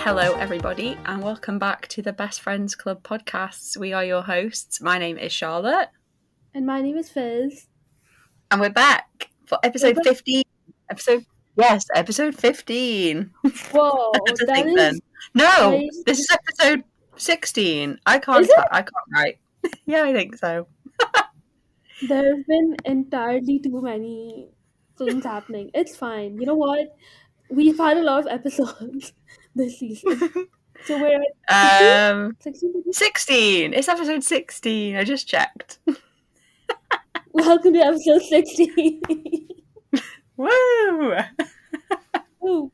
Hello, everybody, and welcome back to the Phriends Club Podcast. We are your hosts. My name is Charlotte. And my name is Fizz. And we're back for episode 15. Episode 15. Whoa, that is... No, this is episode 16. I can't write. Yeah, I think so. There have been entirely too many things happening. It's fine. You know what? We've had a lot of episodes this season. So we're at 16. It's episode 16. I just checked. Welcome to episode 16. Woo! Ooh.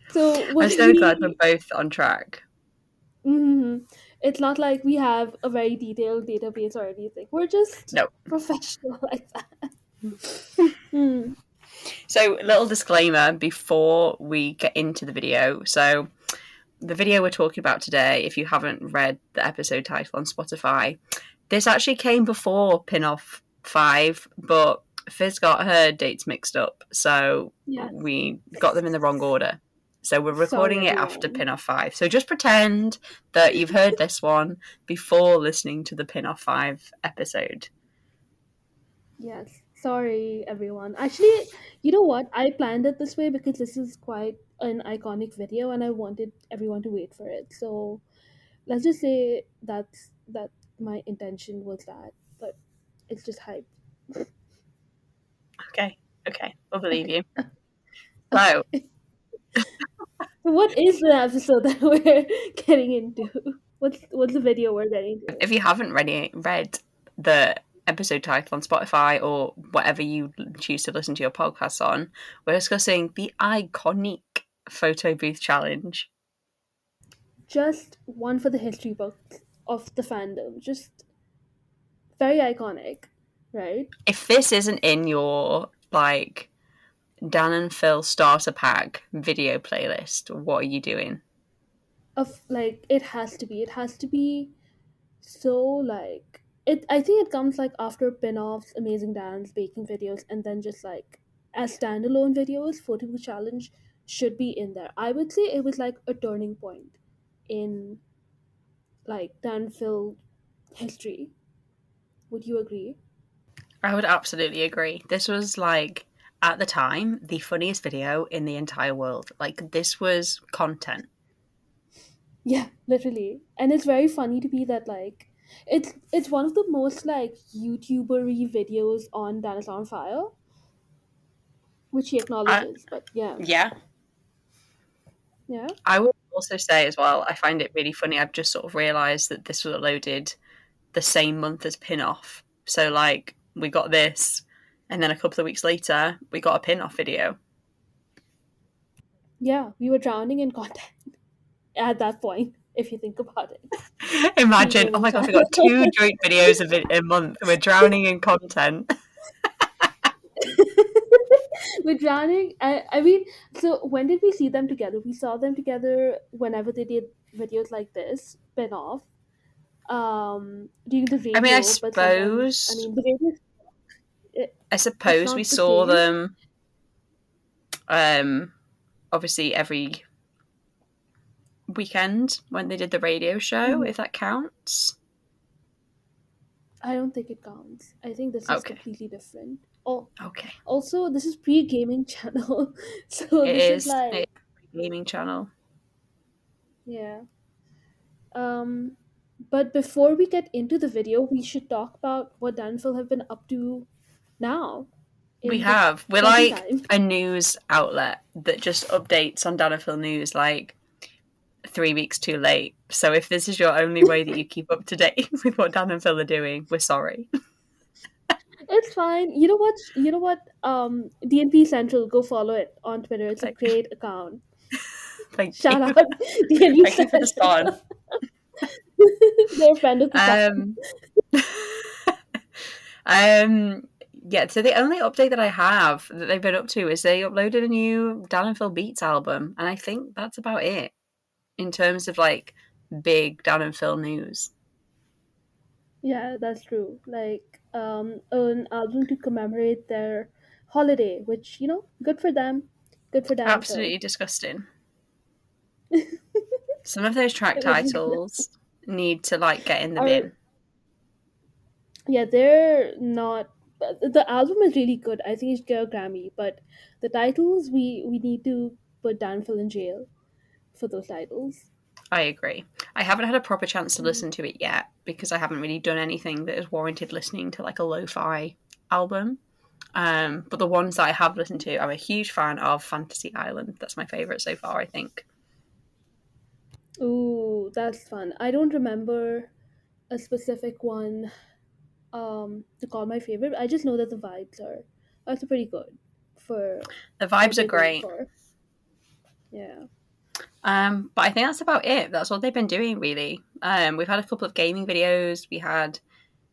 So I'm so glad we're both on track. Mm-hmm. It's not like we have a very detailed database or anything. We're just professional like that. So, a little disclaimer before we get into the video. So, the video we're talking about today, if you haven't read the episode title on Spotify, this actually came before Pin-Off 5, but Fizz got her dates mixed up, so we got them in the wrong order. So we're recording it after Pin-Off 5. So just pretend that you've heard this one before listening to the Pin-Off 5 episode. Yes. Sorry, everyone. Actually, you know what? I planned it this way because this is quite an iconic video and I wanted everyone to wait for it. So let's just say that my intention was that, but it's just hype. Okay. We'll believe you. So... What is the episode that we're getting into? What's the video we're getting into? If you haven't read the episode title on Spotify or whatever you choose to listen to your podcasts on, we're discussing the iconic photo booth challenge. Just one for the history books of the fandom. Just very iconic, right? If this isn't in your Dan and Phil starter pack video playlist, what are you doing? It has to be so I think it comes after Pin-Offs, Amazing Dan's baking videos, and then just as standalone videos, photo booth challenge should be in there. I would say it was a turning point in Dan Phil history. Would you agree? I would absolutely agree. This was at the time, the funniest video in the entire world. This was content. Yeah, literally. And it's very funny to be that, it's one of the most, YouTuber-y videos on Dan is on Fire, which he acknowledges, but yeah. Yeah. Yeah. I would also say as well, I find it really funny. I've just sort of realised that this was uploaded the same month as Pin-Off. So, we got this... And then a couple of weeks later, we got a Pin-Off video. Yeah, we were drowning in content at that point, if you think about it. Imagine, oh my gosh, we got 2 joint videos a month. We're drowning in content. We're drowning. I mean, so when did we see them together? We saw them together whenever they did videos like this, Pin-Off. During the radio. I mean, I suppose... I suppose we saw them obviously every weekend when they did the radio show, if that counts. I don't think it counts. I think this is completely different. Oh, okay. Also, this is pre-gaming channel. So it this is a pre-gaming channel. Yeah. But before we get into the video, we should talk about what Dan and Phil have been up to now. We're like a news outlet that just updates on Dan and Phil news 3 weeks too late. So if this is your only way that you keep up to date with what Dan and Phil are doing, we're sorry. It's fine. You know what? DNP Central, go follow it on Twitter. It's a great account. Shout out DNP Thank you for the spawn. They're a friend of the yeah, so the only update that I have that they've been up to is they uploaded a new Dan and Phil Beats album, and I think that's about it in terms of big Dan and Phil news. Yeah, that's true. An album to commemorate their holiday, which good for them. Good for them. Absolutely disgusting. Some of those track It was ridiculous. titles need to like get in the Or bin. yeah, they're not. The album is really good. I think it should get a Grammy, but the titles we need to put Danville in jail for those titles. I agree. I haven't had a proper chance to Mhm. listen to it yet because I haven't really done anything that has warranted listening to like a lo-fi album. But the ones that I have listened to, I'm a huge fan of Fantasy Island. That's my favourite so far, I think. Ooh, that's fun. I don't remember a specific one to call my favorite. I just know that the vibes are also pretty good for The what vibes are they're going great. for. Yeah. But I think that's about it. That's what they've been doing, really. We've had a couple of gaming videos. We had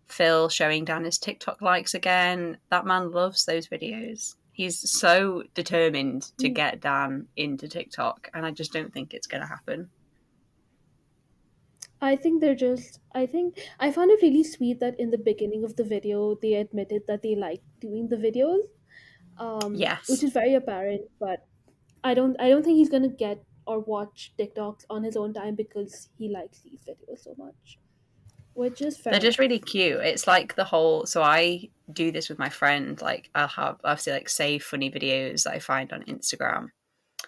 Phil showing Dan his TikTok likes again. That man loves those videos. He's so determined to get Dan into TikTok, and I just don't think it's going to happen. I think they're just. I think I found it really sweet that in the beginning of the video they admitted that they like doing the videos, which Yes. is very apparent. But I don't think he's gonna get or watch TikToks on his own time because he likes these videos so much, which is They're fair just enough. really cute. It's like the whole. So I do this with my friend. Like I'll have obviously like save funny videos that I find on Instagram.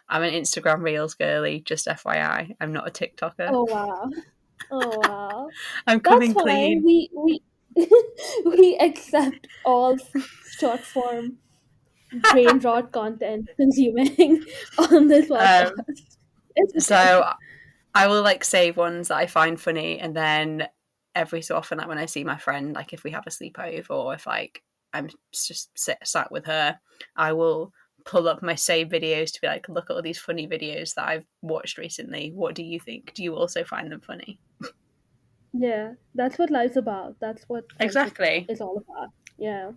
I'm an Instagram Reels girly. Just FYI, I'm not a TikToker. Oh wow! Oh wow! I'm That's coming fine. clean. We we accept all short form brain rot content consuming on this Um, podcast. It's okay. so I will like save ones that I find funny, and then every so often, like when I see my friend, like if we have a sleepover or if like I'm just sat with her, I will pull up my save videos to be like, look at all these funny videos that I've watched recently. What do you think? Do you also find them funny? Yeah, that's what life's about. That's what friendship Exactly. is all about. Yeah.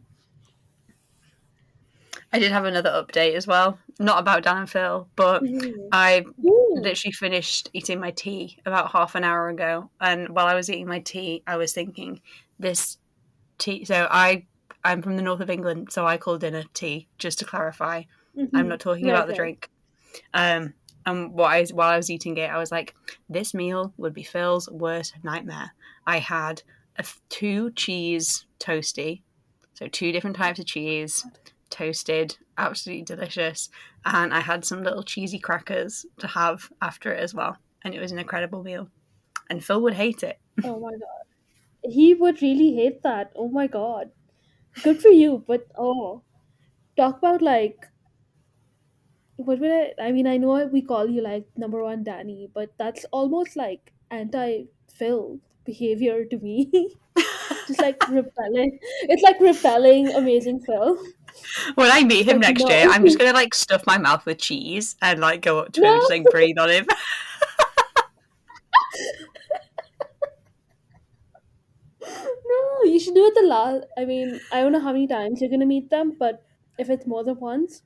I did have another update as well, not about Dan and Phil, but Mhm. I Ooh. literally finished eating my tea about half an hour ago, and while I was eating my tea, I was thinking this tea. So I'm from the north of England, so I call dinner tea. Just to clarify, I'm Hmm. not talking Right, about the right. drink. And while I was eating it, I was like, this meal would be Phil's worst nightmare. I had a 2 cheese toasty, so 2 different types of cheese, toasted, absolutely delicious, and I had some little cheesy crackers to have after it as well, and it was an incredible meal. And Phil would hate it. Oh my god. He would really hate that. Oh my god. Good for you, but oh, talk about like what would I mean, I know we call you like number one Danny, but that's almost like anti Phil behavior to me. Just like repelling. It's like repelling amazing Phil. When I meet him Like next year, no. I'm just gonna like stuff my mouth with cheese and like go up to him and No. just like breathe on him. No, you should do it the last. I mean, I don't know how many times you're gonna meet them, but if it's more than once,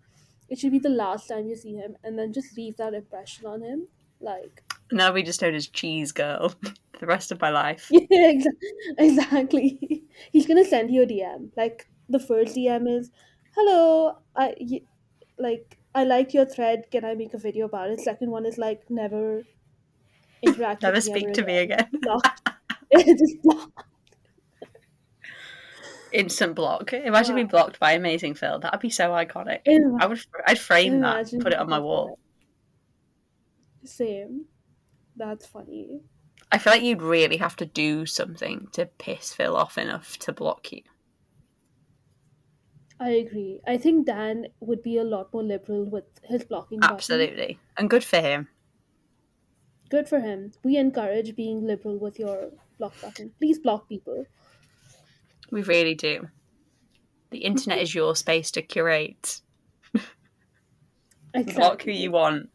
it should be the last time you see him, and then just leave that impression on him. Like, Now we just known as Cheese Girl for the rest of my life. yeah, exactly. He's gonna send you a DM. Like the first DM is, "Hello, like I like your thread. Can I make a video about it?" Second one is like, "Never interact Never with me ever speak to me again." again. Blocked. Just blocked. Instant block. Imagine being Wow. blocked by Amazing Phil. That'd be so iconic. Ima- I'd frame that, Imagine put it on my being wall. that. Same. That's funny. I feel like you'd really have to do something to piss Phil off enough to block you. I agree. I think Dan would be a lot more liberal with his blocking button. Absolutely. And good for him. Good for him. We encourage being liberal with your block button. Please block people. We really do. The internet is your space to curate. Block who you Exactly. want.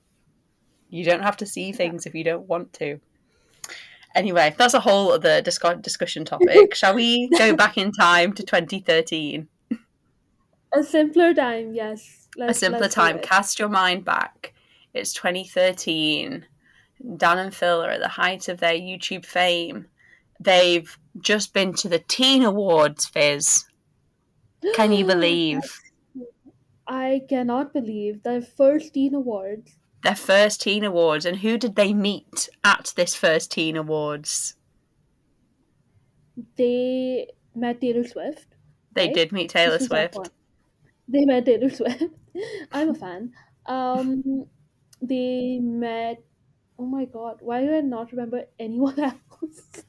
You don't have to see Yeah. things if you don't want to. Anyway, that's a whole other discussion topic. Shall we go back in time to 2013? A simpler time, yes. A Let's simpler let's do time. it. Cast your mind back. It's 2013. Dan and Phil are at the height of their YouTube fame. They've just been to the Teen Awards, Fizz. Can you believe? I cannot believe the first teen awards. Their first teen awards. And who did they meet at this first teen awards? They met Taylor Swift, They right? did meet Taylor This was that one. Swift. They met Taylor Swift. I'm a fan. They met. Oh my god, why do I not remember anyone else?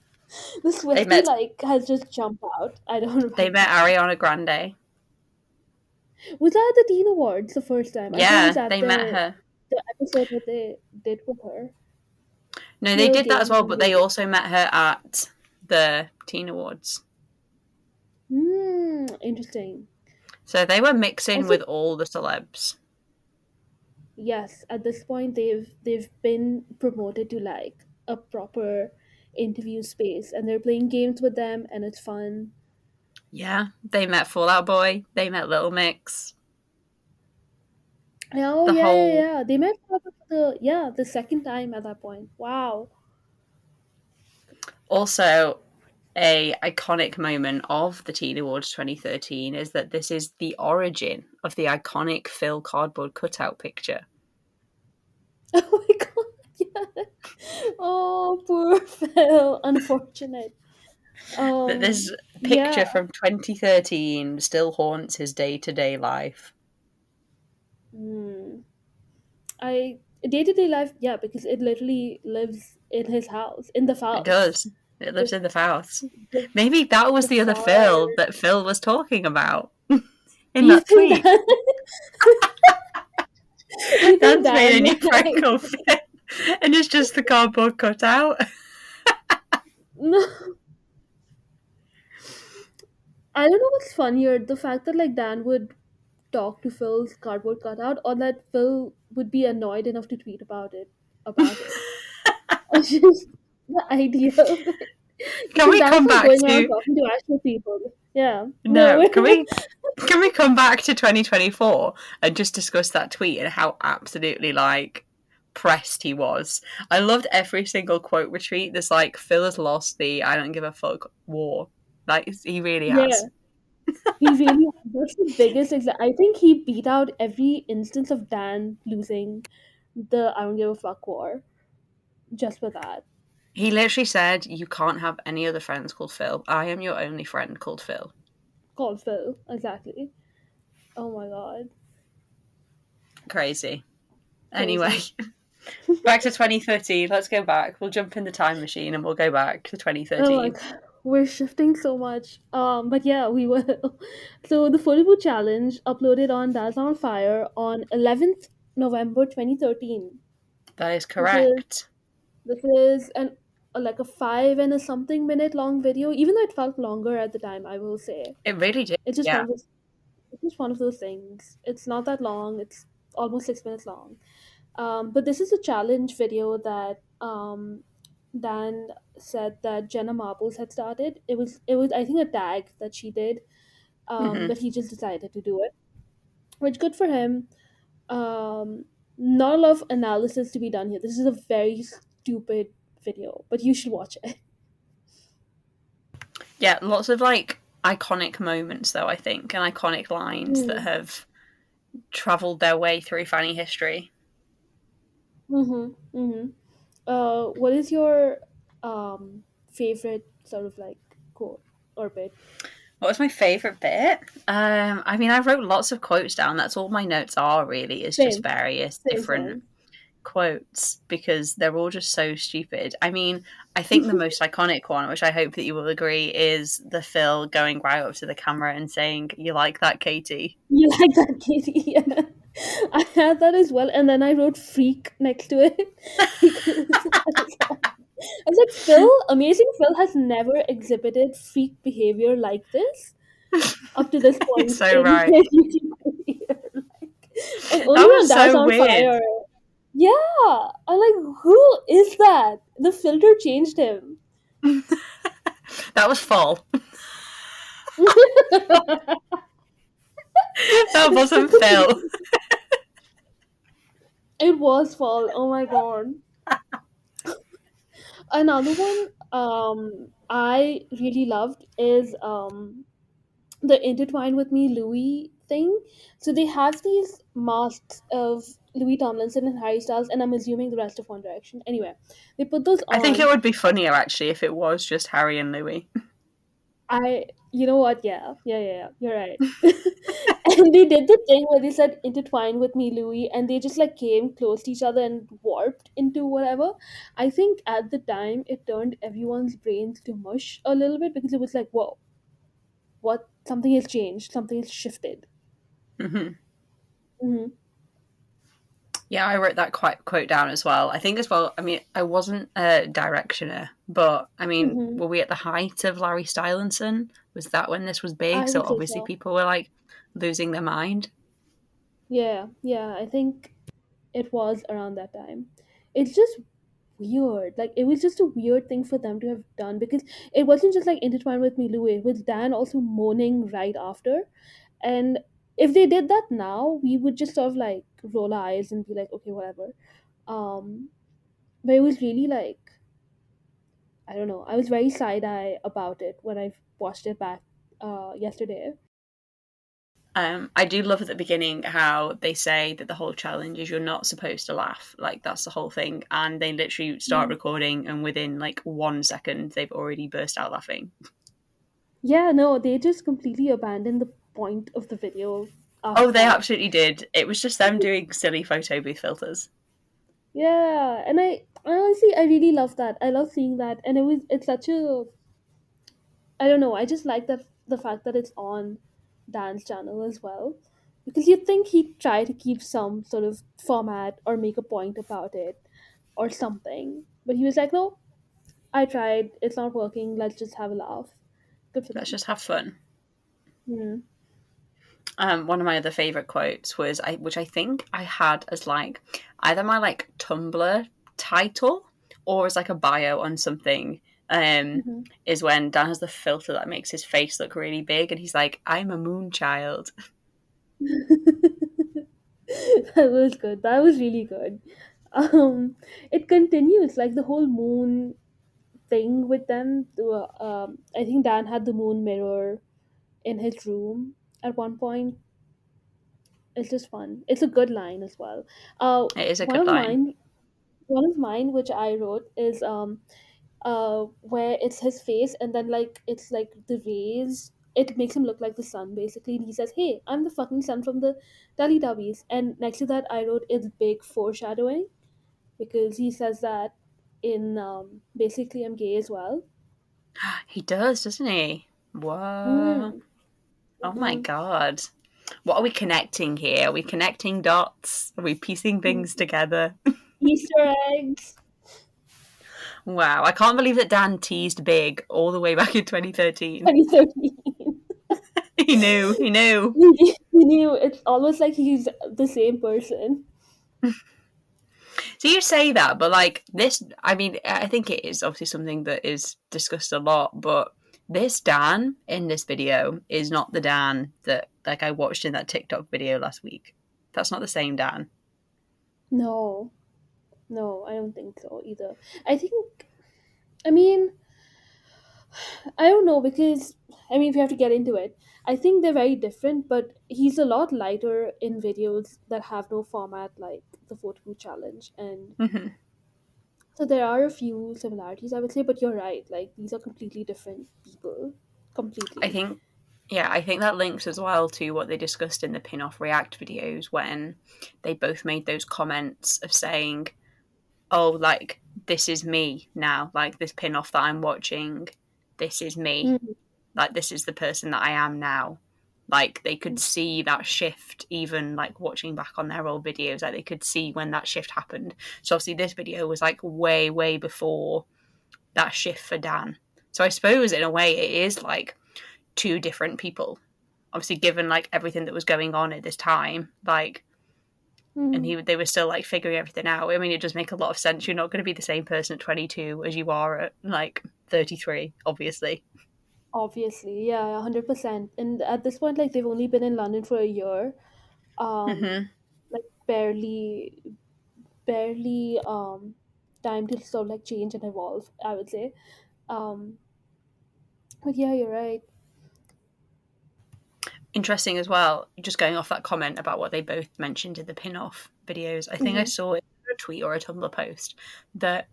The They Swifty met has just jumped out. I don't they met remember. Ariana Grande. Was that at the Teen Awards the first time? I thought it was Yeah, at they met her. the episode that they did with her. No, they No, did okay, that as I'm well, but they confused. also met her at the teen awards. Interesting. So they were mixing Also, with all the celebs. yes, at this point they've been promoted to like a proper interview space, and they're playing games with them, and it's fun. Yeah, they met Fallout Boy. They met Little Mix. Oh The yeah, yeah, whole yeah. They met for the second time at that point. Wow. also a iconic moment of the Teen Awards 2013 is that this is the origin of the iconic Phil cardboard cutout picture. Oh my god. Yeah. Oh, poor Phil. Unfortunate. That this Yeah. picture from 2013 still haunts his day-to-day life. Hmm. I day-to-day life, yeah, because it literally lives in his house, in the It house. does. It lives The in the house. the, Maybe that was the the other fire. Phil that Phil was talking about in You that think tweet. that? You think Dan's made a Dan new would prank like? of it, and it's just the cardboard cutout. No, I don't know what's funnier, the fact that like Dan would talk to Phil's cardboard cutout, or that Phil would be annoyed enough to tweet about it. Or just the idea of it. Can Because we Dan's come not back going around to talking to actual people. Yeah. No, no? we're not. Can we come back to 2024 and just discuss that tweet and how absolutely like pressed he was? I loved every single quote retweet. There's like Phil has lost the I don't give a fuck war. Like he really Yeah. has. He really, that's the biggest I think he beat out every instance of Dan losing the I don't give a fuck war just with that. He literally said, "You can't have any other friends called Phil. I am your only friend called Phil." Called Phil, exactly. Oh my god. Crazy. Anyway, Crazy. back to 2013. Let's go back. We'll jump in the time machine and we'll go back to Oh my 2013. god. We're shifting so much. But yeah, we will. So the Photo Challenge uploaded on Dance on Fire on 11th November 2013. That is This is correct. this is an like a 5 and a something minute long video, even though it felt longer at the time, I will say. It really did. It's just one Yeah. of those it's just one of those things. It's not that long, it's almost 6 minutes long. But this is a challenge video that Dan said that Jenna Marbles had started. It was I think a tag that she did, Hmm. but he just decided to do it, which good for him. Not a lot of analysis to be done here. This is a very stupid video, but you should watch it. Yeah, lots of like iconic moments, though, I think, and iconic lines that Mm. have travelled their way through funny history. Mm-hmm. Mm-hmm. What is your favorite sort of like quote or bit? What was my favourite bit? I mean, I wrote lots of quotes down. That's all my notes are, really, is just Same, various same, different same. quotes because they're all just so stupid. I mean, I think the most iconic one, which I hope that you will agree, is the Phil going right up to the camera and saying, "You like that, Katie?" You like that, Katie? Yeah. I had that as well, and then I wrote "freak" next to it because I was like, Phil, amazing Phil has never exhibited freak behavior like this up to this It's point so in right. his YouTube career. And only That on was Dance so on weird. Fire. Yeah, I'm like, who is that? The filter changed him. That was full. That wasn't Phil. It was fall. Oh my god. Another one I really loved is the Intertwine with Me Louis thing. So they have these masks of Louis Tomlinson and Harry Styles, and I'm assuming the rest of One Direction. Anyway, they put those I think it on. would be funnier actually if it was just Harry and Louis. You know what? Yeah. You're right. And they did the thing where they said intertwine with me, Louis, and they just like came close to each other and warped into whatever. I think at the time it turned everyone's brains to mush a little bit because it was like, whoa, what? Something has changed, something has shifted. Hmm. Hmm. Yeah, I wrote that quote down as well. I think as well. I mean, I wasn't a directioner, but I mean, Hmm. were we at the height of Larry Stylinson? Was that when this was big? I So would say obviously so. people were like losing their mind. Yeah. I think it was around that time. It's just weird. Like it was just a weird thing for them to have done because it wasn't just like intertwined with me, Louis. It was Dan also moaning right after. And if they did that now, we would just sort of like roll our eyes and be like, okay, whatever. Um, but it was really like, I don't know. I was very side eye about it when I watched it back yesterday. I do love at the beginning how they say that the whole challenge is you're not supposed to laugh. Like that's the whole thing, and they literally start Mm. recording, and within like 1 second, they've already burst out laughing. Yeah, no, they just completely abandoned the point of the video Oh, after they that. absolutely did. It was just them doing silly photo booth filters. Yeah, and I honestly I really love that. I love seeing that, and it's such a I don't know. I just like that the fact that it's on Dan's channel as well, because you'd think he'd try to keep some sort of format or make a point about it or something, but he was like, "No, I tried. It's not working. Let's just have a laugh." Good for Let's them. just have fun. Hmm. One of my other favorite quotes was, which I think I had as like either my like Tumblr title or as like a bio on something. Hmm. Is when Dan has the filter that makes his face look really big, and he's like, "I'm a moon child." That was good. That was really good. It continues like the whole moon thing with them. I think Dan had the moon mirror in his room at one point. It's just fun. It's a good line as well. It is a One good of line. mine, one of mine, which I wrote is where it's his face and then like it's like the rays. It makes him look like the sun basically, and he says, "Hey, I'm the fucking sun from the Teletubbies." And next to that, I wrote it's big foreshadowing because he says that in basically I'm gay as well. He does, doesn't he? Whoa! Mm. Oh my Hmm. god! What are we connecting here? Are we connecting dots? Are we piecing things together? Easter eggs. Wow! I can't believe that Dan teased big all the way back in 2013. 2013. He knew. He knew. He knew. It's almost like he's the same person. So you say that, but like this, I mean, I think it is obviously something that is discussed a lot, but this Dan in this video is not the Dan that like I watched in that TikTok video last week. That's not the same Dan. No, no, I don't think so either. I think, I mean, I don't know because, I mean, if you have to get into it, I think they're very different, but he's a lot lighter in videos that have no format like the photo booth challenge. And Hmm. so there are a few similarities, I would say, but you're right. Like, these are completely different people. I Completely. think, yeah, I think that links as well to what they discussed in the pin off react videos when they both made those comments of saying, oh, like, this is me now. Like, this pin off that I'm watching, this is me. Mm. Like, this is the person that I am now. Like, they could see that shift, even like watching back on their old videos. Like, they could see when that shift happened. So, obviously, this video was like way, way before that shift for Dan. So, I suppose in a way, it is like two different people. Obviously, given like everything that was going on at this time, like, and Mm. they were still like figuring everything out. I mean, it does make a lot of sense. You're not going to be the same person at 22 as you are at like 33, obviously. Obviously, yeah, 100%. And at this point, like, they've only been in London for a year. Hmm. Like, barely time to sort of like change and evolve, I would say. Um but yeah, you're right. Interesting as well, just going off that comment about what they both mentioned in the pin-off videos. I think I Mm-hmm. saw it in a tweet or a Tumblr post that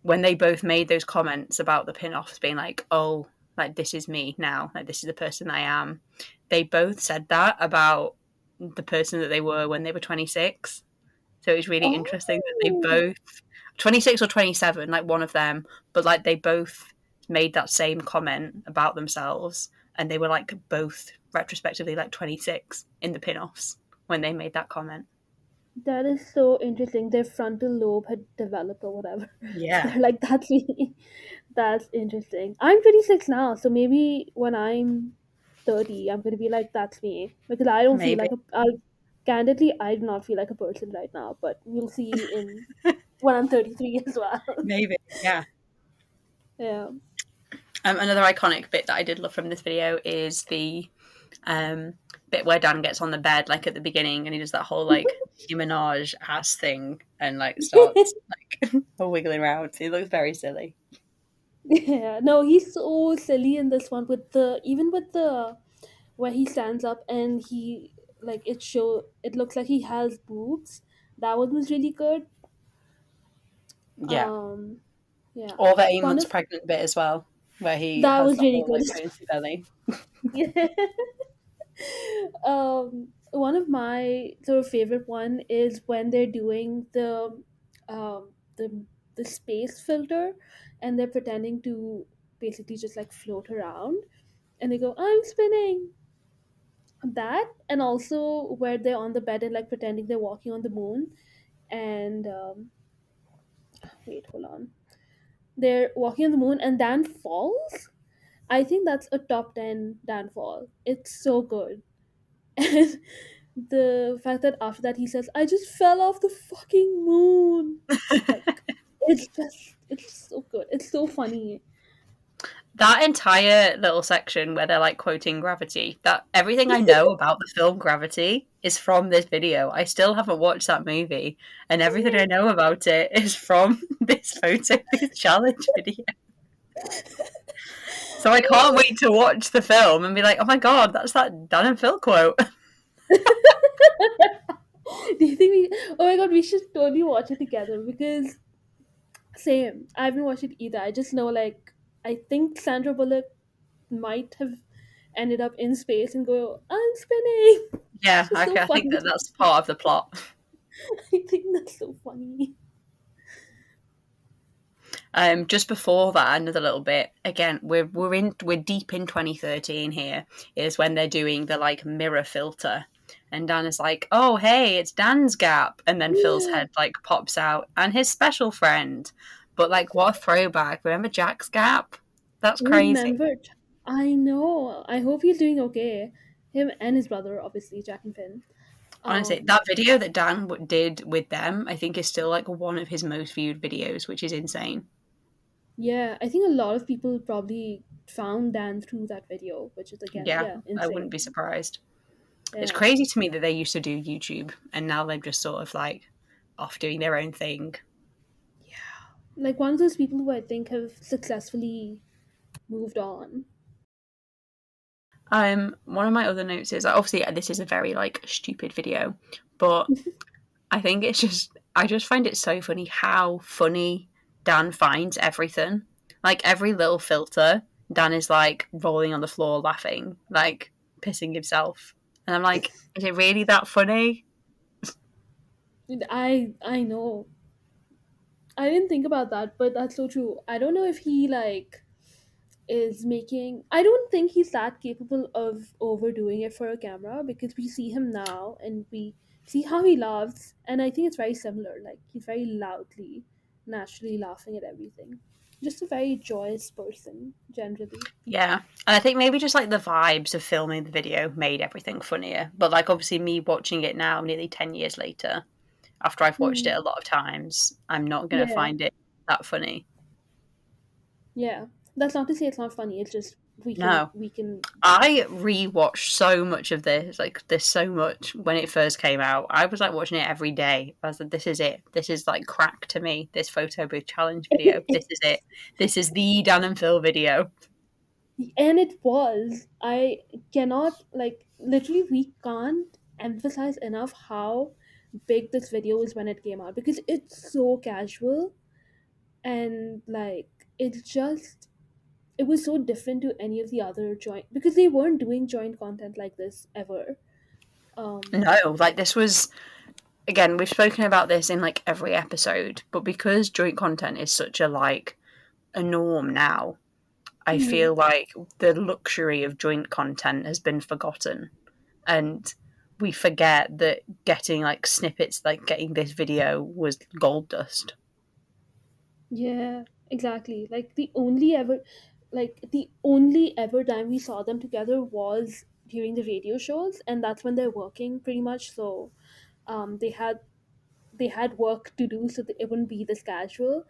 when they both made those comments about the pin-offs being like, oh, like this is me now, like this is the person I am, they both said that about the person that they were when they were 26. So it's really interesting that they Oh, both 26 or 27, like one of them, but like they both made that same comment about themselves, and they were like both retrospectively like 26 in the pin-offs when they made that comment. that is so interesting. Their frontal lobe had developed or whatever. So Yeah, they're like, that's me. That's interesting. I'm 26 now, so maybe when I'm 30, I'm gonna be like, that's me. Because I don't feel maybe. like candidly, I do not feel like a person right now, but we'll see in when I'm 33 as well. Maybe, yeah. Yeah. Another iconic bit that I did love from this video is the um, bit where Dan gets on the bed, like at the beginning, and he does that whole like Nicki Minaj ass thing and like starts like wiggling around. It looks very silly. Yeah, no, he's so silly in this one with the even with the where he stands up and he like it looks like he has boobs. That one was really good. Yeah. Um, yeah, Or the one 8 months of pregnant bit as well, where he that has was the really whole good. like pregnancy belly. Yeah. One of my sort of favorite one is when they're doing um the the space filter, and they're pretending to basically just like float around, and they go, "I'm spinning." That, and also where they're on the bed and like pretending they're walking on the moon, and wait, hold on, they're walking on the moon and Dan falls. I think that's a top 10 Dan fall. It's so good. And the fact that after that he says, "I just fell off the fucking moon." Like, it's so good. It's so funny. That entire little section where they're like quoting Gravity, that everything I know about the film Gravity is from this video. I still haven't watched that movie, and everything I know about it is from this photo booth challenge video. So I can't wait to watch the film and be like, oh my god, that's that Dan and Phil quote. Do you think we? Oh my god, we should totally watch it together because same. I haven't watched it either. I just know like I think Sandra Bullock might have ended up in space and go, "I'm spinning." Yeah, It's just so I think funny. that that's part of the plot. I think that's so funny. Just before that, another little bit. Again, we're deep in 2013 here. Is when they're doing the like mirror filter, and Dan is like, "Oh, hey, it's Dan's gap," and then Phil's Yeah. head like pops out, and his special friend. But like, what a throwback! Remember Jack's gap? That's crazy. Remembered. I know. I hope he's doing okay. Him and his brother, obviously, Jack and Finn. Honestly, Um, that video that Dan did with them, I think, is still like one of his most viewed videos, which is insane. yeah, I think a lot of people probably found Dan through that video, which is again, Yeah, yeah, I wouldn't insane. be surprised. It's Yeah. crazy to me that they used to do YouTube and now they're just sort of like off doing their own thing. Like one of those people who I think have successfully moved on. One of my other notes is obviously this is a very like stupid video, but I think I just find it so funny how funny Dan finds everything. Like every little filter, Dan is like rolling on the floor laughing, like pissing himself. And I'm like, is it really that funny? I know. I didn't think about that, but that's so true. I don't know if he like is making I don't think he's that capable of overdoing it for a camera because we see him now and we see how he laughs, and I think it's very similar. Like he's very loudly, naturally laughing at everything. Just a very joyous person, generally. Yeah. And I think maybe just like the vibes of filming the video made everything funnier. But like obviously me watching it now, nearly 10 years later, after I've watched it Hmm. a lot of times, I'm not going to Yeah, find it that funny. yeah. That's not to say it's not funny. It's just No. we can I rewatched so much of this, like this so much when it first came out. I was like watching it every day. I was like, this is it. This is like crack to me. This photo booth challenge video. This is it. This is the Dan and Phil video. and it was I cannot like literally we can't emphasize enough how big this video was when it came out, because it's so casual, and like it was so different to any of the other joint, because they weren't doing joint content like this ever. um No, like this was, again, we've spoken about this in like every episode, but because joint content is such a like a norm now, I mhm. feel like the luxury of joint content has been forgotten, and we forget that getting like snippets, like getting this video, was gold dust. Yeah, exactly. Like the only ever time we saw them together was during the radio shows, and that's when they're working pretty much. So, they had work to do, so that it wouldn't be this casual.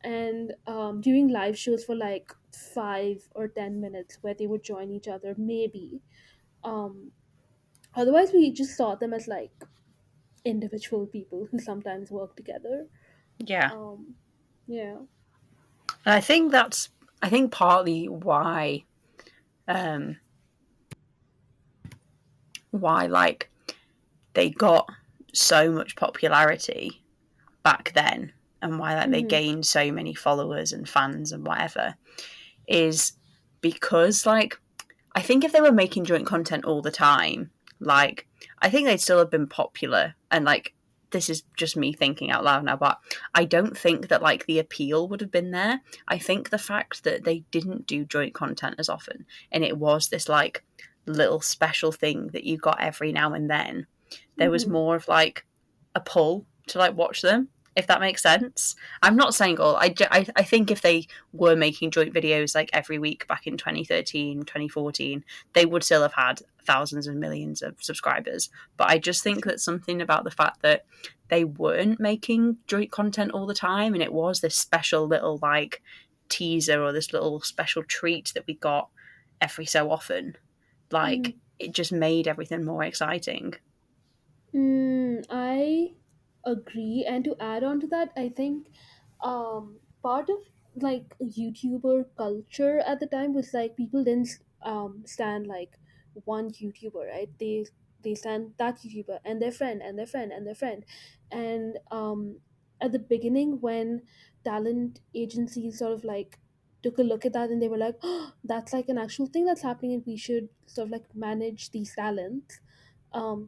And during live shows for like 5 or 10 minutes, where they would join each other, maybe. Um, Otherwise, we just saw them as like individual people who sometimes work together. Yeah, Um, yeah. and I think partly um, why like they got so much popularity back then, and why like they Mm-hmm. gained so many followers and fans and whatever, is because like I think if they were making joint content all the time, like I think they'd still have been popular, and like this is just me thinking out loud now, but I don't think that like the appeal would have been there. I think the fact that they didn't do joint content as often, and it was this like little special thing that you got every now and then, there was Mm-hmm. more of like a pull to like watch them, if that makes sense. I'm not saying all. I think if they were making joint videos like every week back in 2013, 2014, they would still have had thousands and millions of subscribers. But I just think that something about the fact that they weren't making joint content all the time, and it was this special little like teaser or this little special treat that we got every so often, Mm-hmm. like it just made everything more exciting. I agree. And to add on to that, I think part of like YouTuber culture at the time was like people didn't stand like one YouTuber, right? They stand that YouTuber and their friend and their friend and their friend. And at the beginning, when talent agencies sort of like took a look at that, and they were like, oh, that's like an actual thing that's happening, and we should sort of like manage these talents.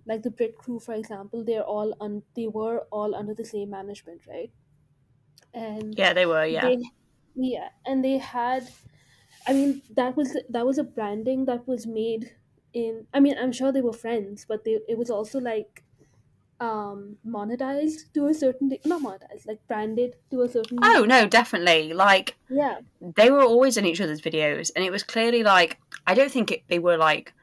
Like the Brit crew, for example, they were all under the same management, right? And Yeah, they were. Yeah, they yeah, and they had, I mean, that was a branding that was made in, I mean, I'm sure they were friends, but it was also like monetized to a certain not monetized, like branded to a certain. oh no, definitely. Like Yeah. they were always in each other's videos, and it was clearly like I don't think they were like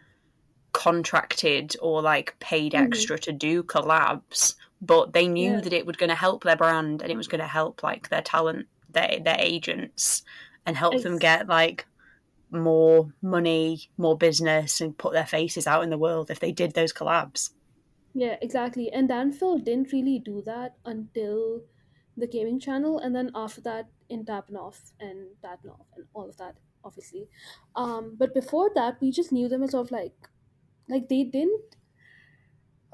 contracted or like paid Hmm. extra to do collabs, but they knew Yeah. that it was going to help their brand, and it was going to help like their talent, their agents, and help them Ex- get like more money, more business, and put their faces out in the world if they did those collabs. yeah, exactly. And Dan Phil didn't really do that until the gaming channel, and then after that in Tapanoff and Tatnoff and all of that, obviously. But before that, we just knew them as sort of like they didn't.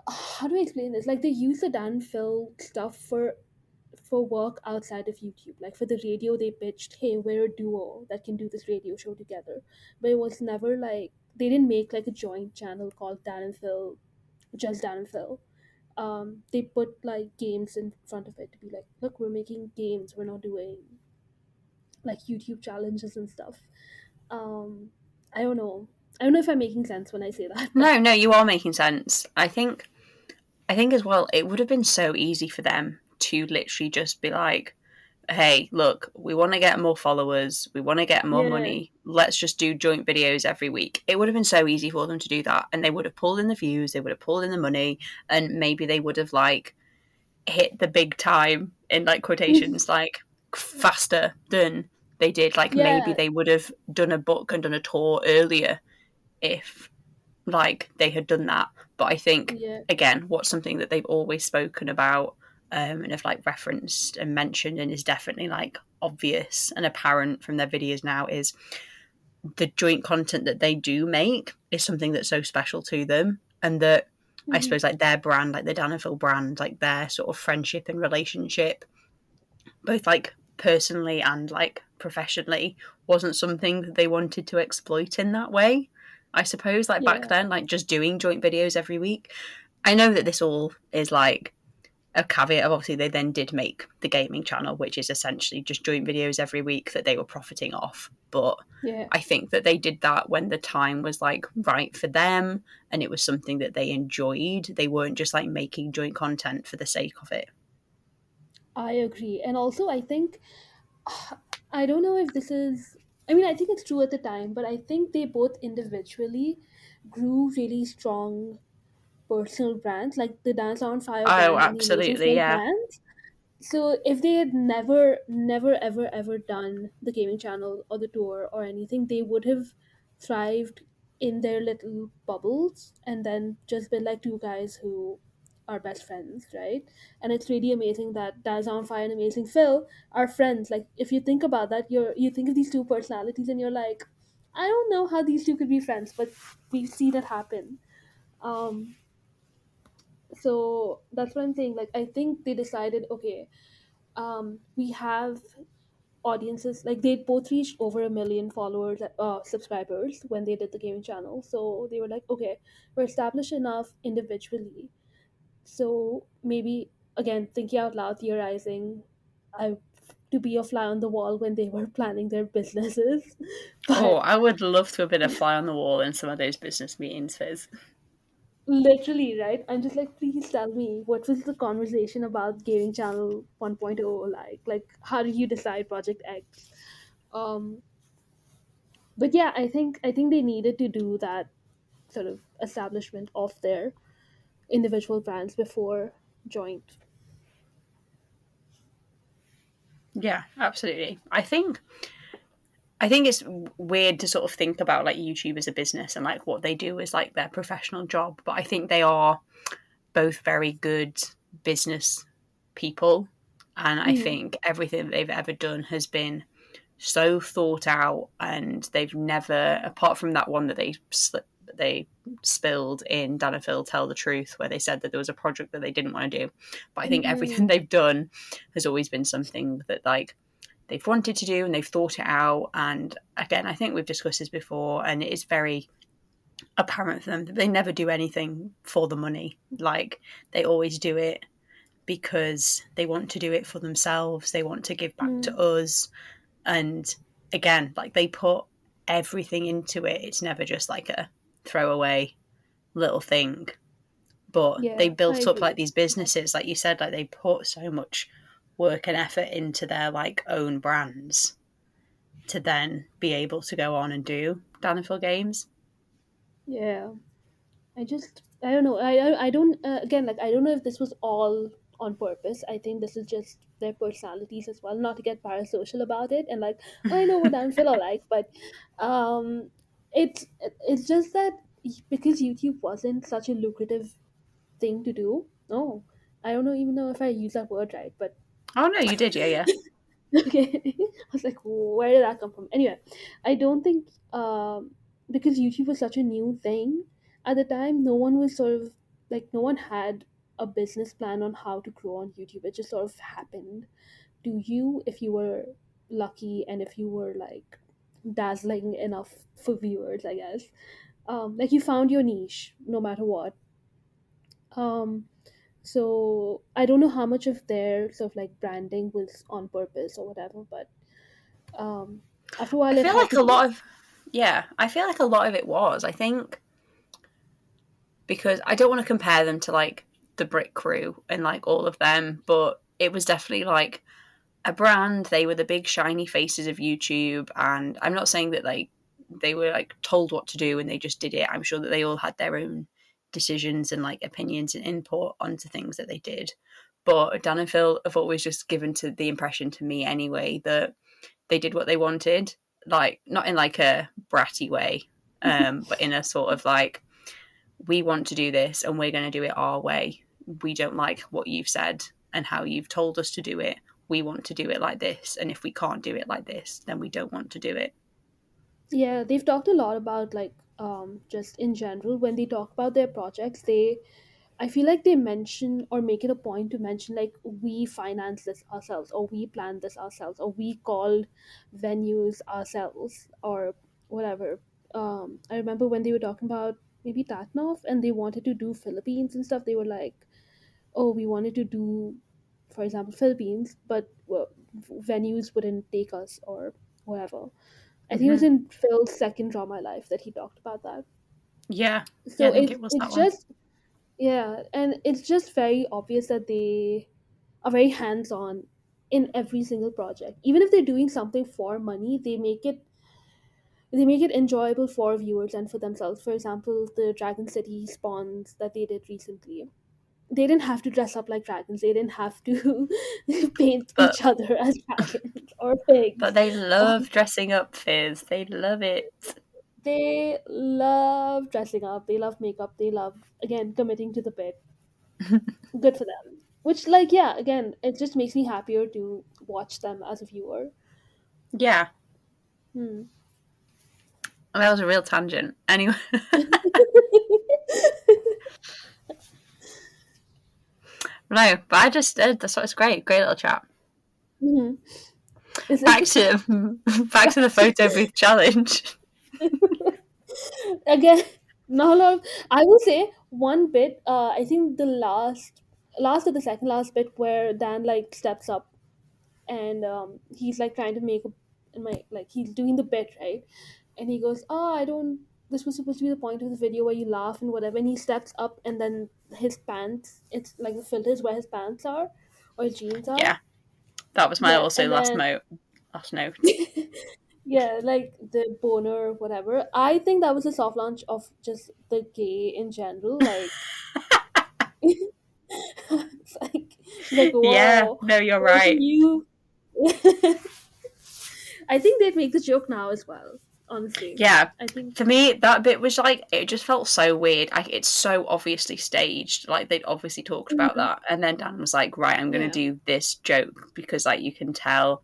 How do I explain this? Like they use the Dan Phil stuff for work outside of YouTube. Like for the radio, they pitched, "Hey, we're a duo that can do this radio show together." But it was never like they didn't make like a joint channel called Dan and Phil, just Dan and Phil. They put like games in front of it to be like, look, we're making games, we're not doing like YouTube challenges and stuff. um I don't know, I don't know if I'm making sense when I say that, but No, no, you are making sense. I think as well, it would have been so easy for them to literally just be like, hey, look, we want to get more followers, we want to get more yeah. money, let's just do joint videos every week. It would have been so easy for them to do that, and they would have pulled in the views, they would have pulled in the money, and maybe they would have like hit the big time in like quotations like faster than they did. Like maybe Yeah. they would have done a book and done a tour earlier if like they had done that. But I think Yeah. again, what's something that they've always spoken about, and have like referenced and mentioned, and is definitely like obvious and apparent from their videos now, is the joint content that they do make is something that's so special to them, and that I Mm-hmm. suppose like their brand, like the Danafil brand, like their sort of friendship and relationship, both like personally and like professionally, wasn't something that they wanted to exploit in that way. I suppose like back Yeah. then, like just doing joint videos every week. I know that this all is like a caveat of obviously they then did make the gaming channel, which is essentially just joint videos every week that they were profiting off. But Yeah. I think that they did that when the time was like right for them and it was something that they enjoyed. They weren't just like making joint content for the sake of it. I agree. And also, I think, I don't know if this is, I mean, I think it's true at the time, but I think they both individually grew really strong personal brands, like the Dance on Fire Oh, brand and the Amazing absolutely, Phil yeah. brand. So if they had never, ever done the gaming channel or the tour or anything, they would have thrived in their little bubbles and then just been like two guys who are best friends, right? And it's really amazing that Daz on Fire and Amazing Phil are friends. Like if you think about that, you think of these two personalities and you're like, I don't know how these two could be friends, but we see that happen. Um, so that's what I'm saying. Like I think they decided, okay, we have audiences, like they both reached over 1 million followers, subscribers when they did the gaming channel, so they were like, okay, we're established enough individually, so maybe, again, thinking out loud, theorizing, I to be a fly on the wall when they were planning their businesses. Oh, But I would love to have been a fly on the wall in some of those business meetings, Fizz. literally, right, I'm just like, please tell me, what was the conversation about gaming channel 1.0 like how did you decide project X? um but yeah, I think they needed to do that sort of establishment of their individual brands before joint. Yeah, absolutely. I think it's weird to sort of think about like YouTube as a business and like what they do is like their professional job, but I think they are both very good business people, and I Mm, think everything that they've ever done has been so thought out, and they've never, apart from that one that they spilled in Dana Phil Tell the Truth, where they said that there was a project that they didn't want to do. But I think everything mm-mm. they've done has always been something that like they've wanted to do and they've thought it out. And again, I think we've discussed this before, and it is very apparent for them that they never do anything for the money. Like they always do it because they want to do it for themselves. They want to give back to Mm. us. And again, like they put everything into it. It's never just like a throwaway little thing. But they Yeah, I built up like agree. these businesses, like you said, like they put so much work and effort into their like own brands to then be able to go on and do Danafil games. Yeah, I don't know. I don't, again, like I don't know if this was all on purpose. I think this is just their personalities as well. Not to get parasocial about it and like, oh, I know what Dan Phil are like, but um, it's just that because YouTube wasn't such a lucrative thing to do. No, I don't know even know if I use that word right, but Oh no, you did, yeah, yeah. okay. I was like, where did that come from? Anyway, I don't think, because YouTube was such a new thing at the time, no one was sort of like, no one had a business plan on how to grow on YouTube. It just sort of happened to you if you were lucky and if you were like dazzling enough for viewers, I guess. Like you found your niche no matter what. Um, so I don't know how much of their sort of like branding was on purpose or whatever, but um, after a I while it feel had like to a be. lot of yeah, I feel like a lot of it was. I think because I don't want to compare them to like the Brick Crew and like all of them, but it was definitely like a brand. They were the big shiny faces of YouTube, and I'm not saying that like they were like told what to do and they just did it. I'm sure that they all had their own decisions and like opinions and input onto things that they did. But Dan and Phil have always just given to the impression to me anyway that they did what they wanted, like not in like a bratty way, but in a sort of like we want to do this and we're going to do it our way. We don't like what you've said and how you've told us to do it. We want to do it like this. And if we can't do it like this, then we don't want to do it. Yeah, they've talked a lot about like just in general when they talk about their projects, they I feel like they mention or make it a point to mention like we finance this ourselves or we planned this ourselves or we called venues ourselves or whatever. I remember when they were talking about maybe Tatnov and they wanted to do Philippines and stuff, they were like, oh, we wanted to do, for example, Philippines, but well, venues wouldn't take us or whatever. I think it was Hmm. in Phil's second Drama Life that he talked about that. Yeah, yeah, I So think it was that it's one. just yeah, and it's just very obvious that they are very hands on in every single project. Even if they're doing something for money, they make it enjoyable for viewers and for themselves. For example, the Dragon City spawns that they did recently. They didn't have to dress up like dragons. They didn't have to paint But each other as dragons or but pigs. they Or love dressing up, Fizz. They love it. they love dressing up. They love makeup. They love again committing to the bit. Good for them. Which, like, yeah, again, it just makes me happier to watch them as a viewer. Yeah, Hmm. that was a real tangent. Anyway, no, but I just that's what's great. Great little chat. Mhm. Is Back it to back to the photo booth challenge. again? Not a lot. I will say one bit. I think the last or the second last bit where Dan like steps up and he's like trying to make a and my like he's doing the bit right, and he goes, "Oh, I don't. This was supposed to be the point of the video where you laugh and whatever." And he steps up, and then his pants. It's like the filters where his pants are, or his jeans are. Yeah, that was my Yeah, also and last then note. Last note. yeah, like the boner, whatever. I think that was a soft launch of just the gay in general. Like, it's like he's like, Yeah, "Whoa, no, you're where's the right. new?" I think they'd make the joke now as well. Honestly, Yeah, I think. for me, that bit was like it just felt so weird. Like it's so obviously staged. Like they'd obviously talked about Mhm. that, and then Dan was like, "Right, I'm going to Yeah. do this joke because like you can tell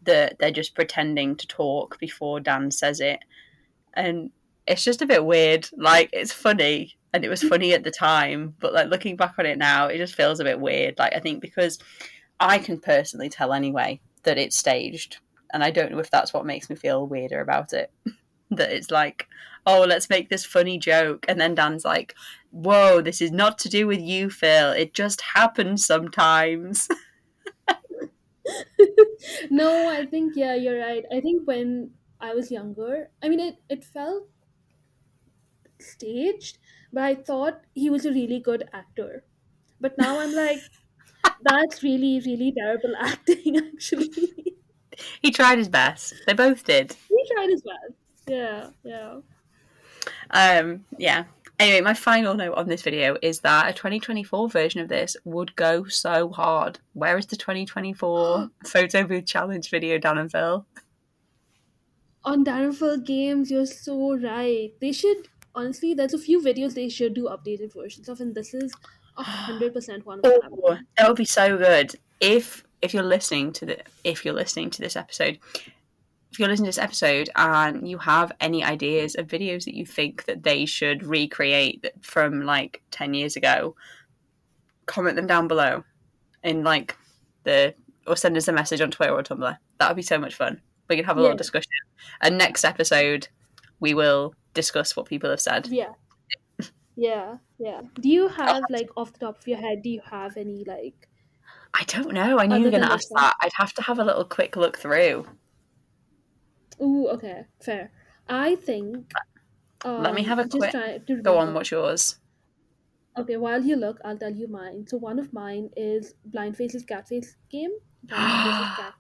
that they're just pretending to talk before Dan says it." And it's just a bit weird. Like it's funny, and it was funny at the time, but like looking back on it now, it just feels a bit weird. Like I think because I can personally tell anyway that it's staged, and I don't know if that's what makes me feel weirder about it. That it's like, oh, let's make this funny joke, and then Dan's like, whoa, this is not to do with you, Phil. It just happens sometimes. No, I think yeah, you're right. I think when I was younger, I mean, it felt staged, but I thought he was a really good actor. But now I'm like, that's really, really terrible acting, actually. He tried his best. They both did. He tried his best. Yeah, yeah. Yeah. Anyway, my final note on this video is that a 2024 version of this would go so hard. Where is the 2024 photo booth challenge video, Dan and Phil? On Darrenfell games, you're so right. They should honestly. There's a few videos they should do updated versions of, and this is 100% one of them. Oh, that would be so good. If you're listening to this episode, if you're listening to this episode and you have any ideas of videos that you think that they should recreate from like 10 years ago, comment them down below in like the or send us a message on Twitter or Tumblr. That would be so much fun. We can have a little Yeah, discussion. And next episode we will discuss what people have said. yeah, yeah, yeah. Do you Oh, have like off the top of your head? Do you have any like I don't know. I knew you were other going than to this ask one? that. I'd have to have a little quick look through. Ooh, okay, fair. I think Let me have a just quick try to go on. remember. What's yours? Okay, while you look, I'll tell you mine. So one of mine is Blind Faces Catface game. Blind Faces Cat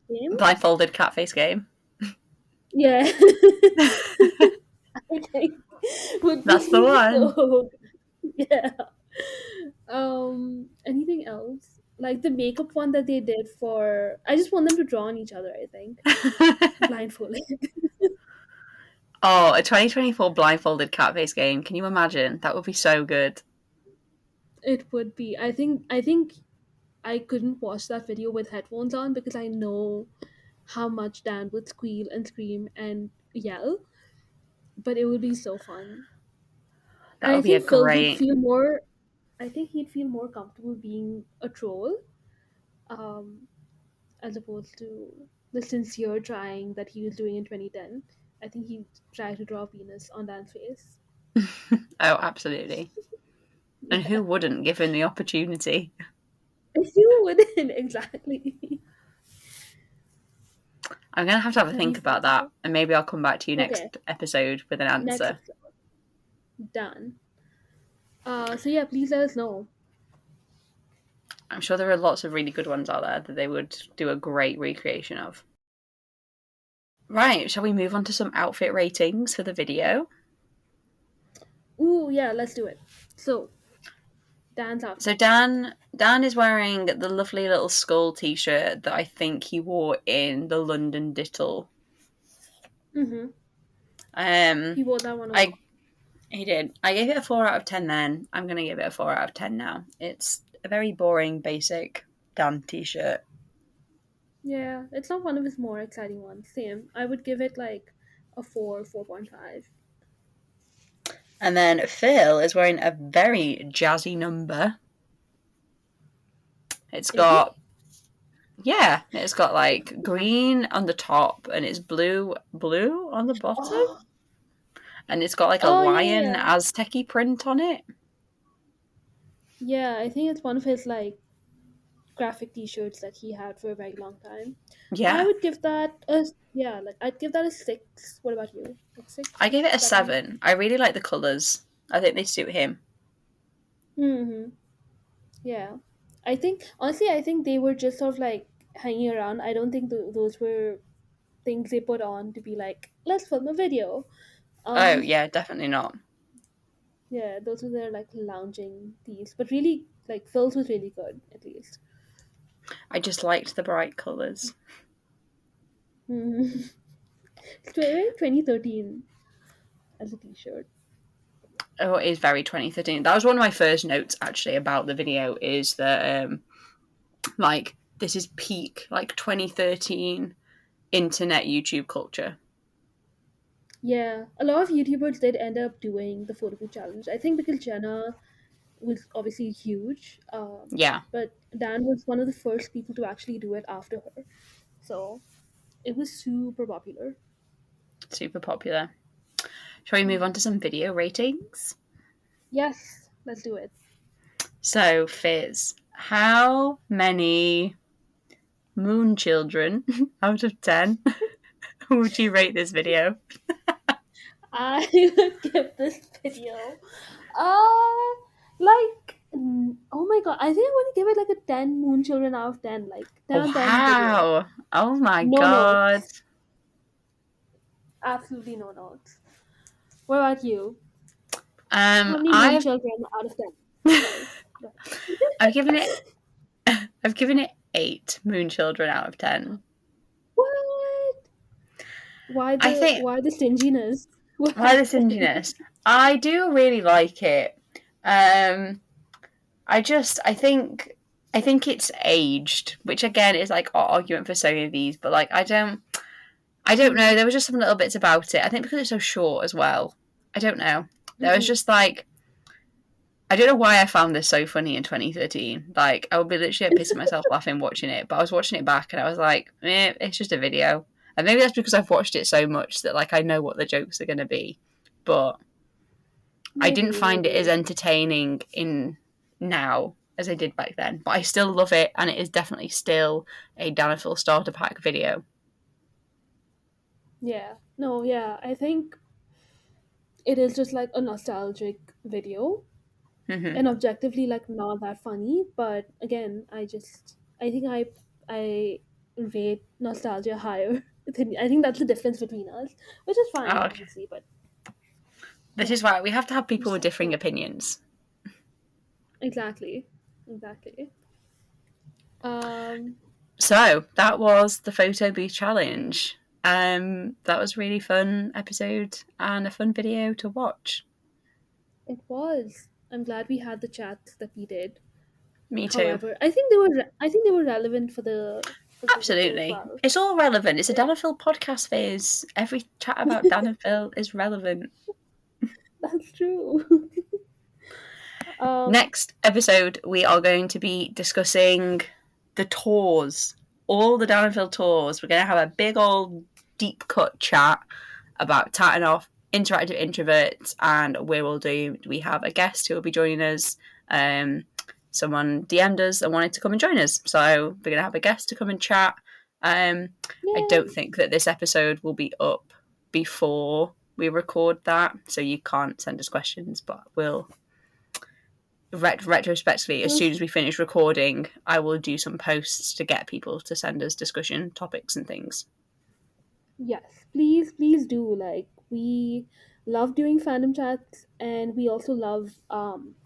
game. Blindfolded catface game. Yeah. I think would That's the be one. so yeah. Anything else? Like the makeup one that they did for I just want them to draw on each other, I think. Blindfolded. Oh, a 2024 blindfolded catface game. Can you imagine? That would be so good. It would be. I think I couldn't watch that video with headphones on because I know how much Dan would squeal and scream and yell. but it would be so fun. That And I would be a think Phil would great. feel more. I think he'd feel more comfortable being a troll, um, as opposed to the sincere trying that he was doing in 2010. I think he'd try to draw a penis on Dan's face. Oh, absolutely. And Yeah, who wouldn't, given the opportunity? you wouldn't exactly. I'm going to have a It'll be think about fun. that, and maybe I'll come back to you Okay, next episode with an next answer. episode done. So yeah, please let us know. I'm sure there are lots of really good ones out there that they would do a great recreation of. Right, shall we move on to some outfit ratings for the video? Ooh, yeah, let's do it. So, Dan's So outfit. Dan is wearing the lovely little skull t-shirt that I think he wore in the London Dittle. Mm-hmm. Um, He wore that one a I lot. He did. I gave it a 4 out of 10 then. I'm going to give it a 4 out of 10 now. It's a very boring, basic Dan t-shirt. Yeah, it's not one of his more exciting ones. Same. I would give it like a 4, 4.5. And then Phil is wearing a very jazzy number. It's Is he? got, yeah, it's got like green on the top and it's blue on the bottom. Oh, And it's got like a oh yeah, lion yeah. Aztec print on it. Yeah, I think it's one of his like graphic t-shirts that he had for a very long time. I Yeah. would give that a yeah, like I'd give that a 6. What about you? Like 6, I gave it a 7? 7. I really like the colours. I think they suit him. Mm-hmm. Yeah. I think honestly, I think they were just sort of like hanging around. I don't think those were things they put on to be like, let's film a video. Oh, Um, yeah, definitely not. yeah, those were their like lounging tees. But really, like Phil's was really good, at least. I just liked the bright colours. Mm-hmm. It's very 2013 as a t-shirt. Oh, it is very 2013. That was one of my first notes actually about the video. Is that like this is peak like 2013 internet YouTube culture. Yeah, a lot of YouTubers did end up doing the photo booth challenge. I think because Jenna was obviously huge, Yeah, but Dan was one of the first people to actually do it after her. So it was super popular. super popular. Shall we move on to some video ratings? Yes, let's do it. So, Fizz, how many moon children out of 10 would you rate this video? I would give this video, like, oh my god, I think I'm gonna give it like a 10 Moon Children out of 10, like 10 on 10 video. Wow. Oh my No god. notes, absolutely no notes. What about you? How many Moon I've Children out of 10? Sorry. Go I've given ahead. it I've given it 8 moon children out of 10. What? Why I the think why the stinginess? What why the happened? stinginess? I do really like it. Um, I think it's aged, which again is like our argument for so many of these. But like, I don't know. Mm-hmm. There was just some little bits about it. I think because it's so short as well. I don't know. There was Mm-hmm. just like I don't know why I found this so funny in 2013. Like, I would be literally pissing myself laughing watching it, but I was watching it back and I was like, it's just a video. And maybe that's because I've watched it so much that like I know what the jokes are going to be. But I didn't Maybe, find it as maybe. entertaining in now as I did back then. But I still love it, and it is definitely still a Danafil starter pack video. Yeah. No, yeah. I think it is just like a nostalgic video Hmm. and objectively like not that funny, but again, I think I rate nostalgia higher than I think that's the difference between us, which is fine Oh, okay. obviously, but This yeah, is why we have to have people just with differing yeah, opinions. exactly. Exactly. Um So that was the photo booth challenge. That was a really fun episode and a fun video to watch. it was. I'm glad we had the chat that we did. Me too. However, I think they were relevant for Absolutely. It's all relevant. It's a Danafil podcast, Fizz. Every chat about Danafil is relevant. That's true. Next episode, we are going to be discussing the tours. All the Danafil tours. We're going to have a big old deep cut chat about Titan Off, Interactive Introverts, and we have a guest who will be joining us. Someone DM'd us and wanted to come and join us. So we're going to have a guest to come and chat. I don't think that this episode will be up before we record that, so you can't send us questions, but we'll retrospectively, as soon as we finish recording, I will do some posts to get people to send us discussion topics and things. Yes, please do. Like, we love doing fandom chats, and we also love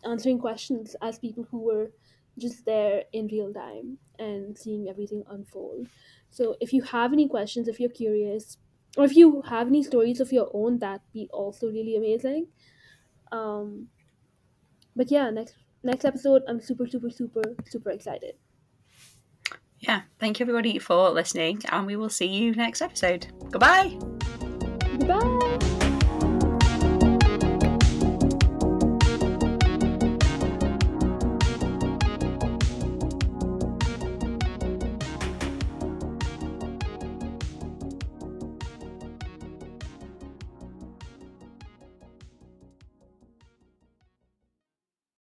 answering questions as people who were just there in real time and seeing everything unfold. So if you have any questions, if you're curious, or if you have any stories of your own, that'd be also really amazing. But yeah, next episode, I'm super excited. Yeah, thank you everybody for listening, and we will see you next episode. Goodbye. Goodbye.